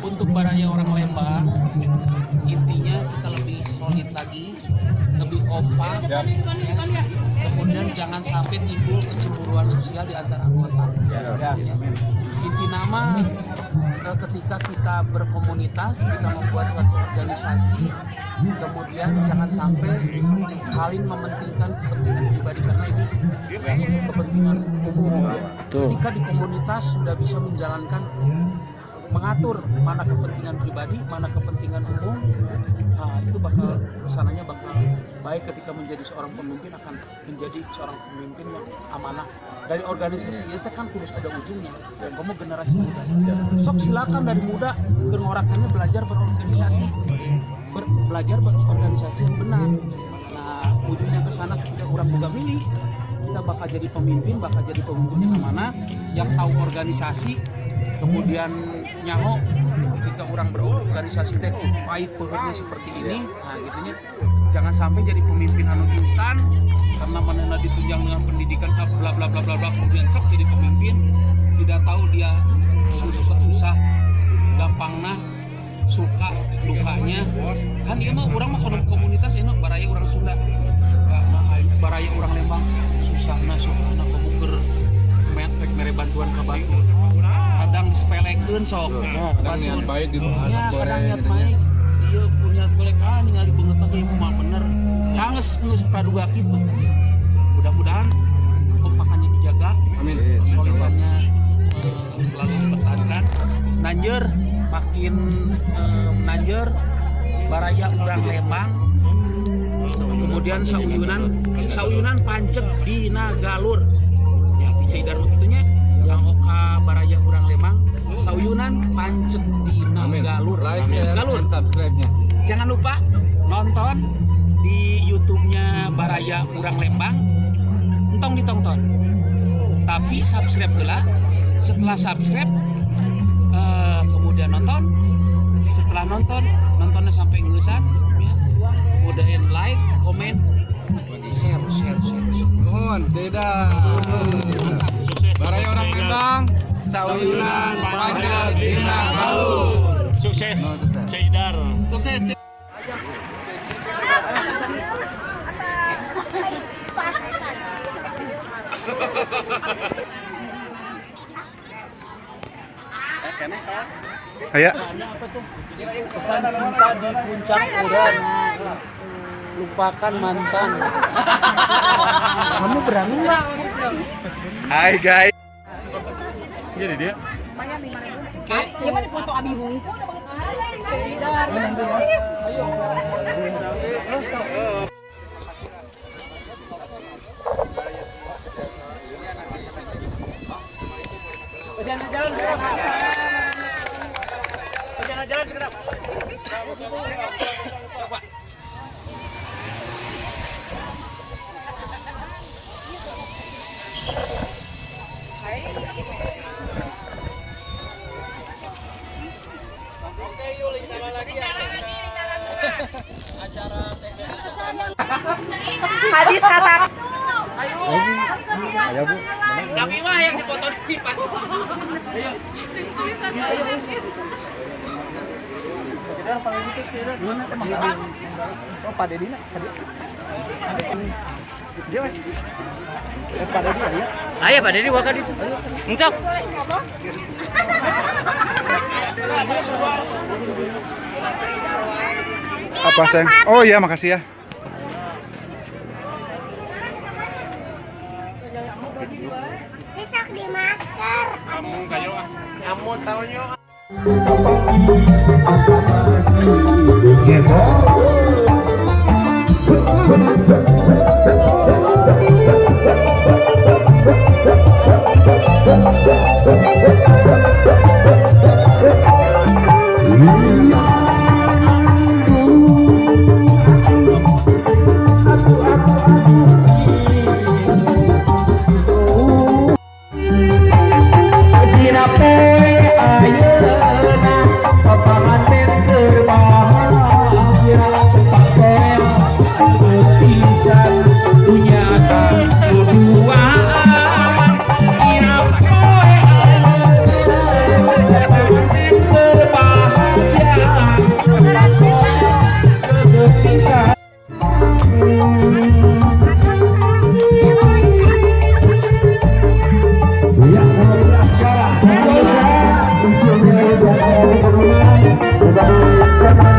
Untuk baraya orang Lembang, intinya kita lebih solid lagi, lebih kompak, ya. Kemudian jangan sampai timbul kecemburuan sosial di antara anggota. Ya. Inti nama ketika kita berkomunitas, kita membuat suatu organisasi, kemudian jangan sampai saling mementingkan kepentingan pribadi karena ini kepentingan umum. Ketika di komunitas sudah bisa menjalankan, mengatur mana kepentingan pribadi, mana kepentingan umum, nah, itu bakal kesananya bakal baik ketika menjadi seorang pemimpin, akan menjadi seorang pemimpin yang amanah. Dari organisasi itu kan terus ada ujungnya, dan kamu generasi muda. Sok silakan dari muda ke ngorakannya belajar berorganisasi, belajar berorganisasi yang benar. Nah, ujungnya ke sana ketika kurang boga milih, kita bakal jadi pemimpin yang amanah, yang tahu organisasi. Kemudian nyaho ketika orang berorganisasi teh pahit pehernya seperti ini, nah gitunya jangan sampai jadi pemimpin anu instan karena mana ditunjang dengan pendidikan bla bla bla bla bla, kemudian sok jadi pemimpin tidak tahu dia susah gampangna suka dukanya kan. Ieu mah urang mah komunitas ini baraya orang Sunda, baraya orang Lembang susahna sukana komuker mere bantuan ka batur, kadang disepelekeun sok. Kadang niat baik gitu, kadang niat baik. Iya punya golek ningali beungeut mah ieu mah bener. Geus praduga kitu. Mudah-mudahan kekompakannya dijaga, amin. Solidannya selalu dipertahankan. Nanjeur makin nanjeur baraya urang Lembang. Kemudian sauyunan pancek dina galur. Ya dicaidan waktunya yang oka baraya urang Lembang sauyunan pancek dina galur. Like, galur, subscribe-nya. Jangan lupa nonton di YouTube-nya baraya urang Lembang. Entong ditonton. Tapi subscribe heula. Setelah subscribe kemudian nonton. Setelah nontonnya sampai ngeusan ya. Kemudian like, komen, share. Nuhun, tidak. Baraya orang Lembang, sauyunan pancek dina galur. Sukses, Ceidar. Sukses. Aya. Pesan cinta di puncak urang. Lupakan mantan. Kamu berani nggak? Hai guys. Jadi dia. Oke. Gimana foto Abi Hungku? Ceidar. Ayo. Jalan sekarang. Coba. Oke, Yuli, sama lagi ya. Acara Habis kata. Ayo Bu. Kami mah yang dipoto di pas. Ayo. Kita paling itu kira dulu emang. Oh, Pak Dedina tadi. Dia weh. Pak Dedi ya. Ayo Pak Dedi waka di. Encok. Apa sayang? Oh iya, makasih ya. Besok di masker. Kamu kayo ah. Kamu tahu nyo. Ayeuna papanganten keur bahagia Terima kasih.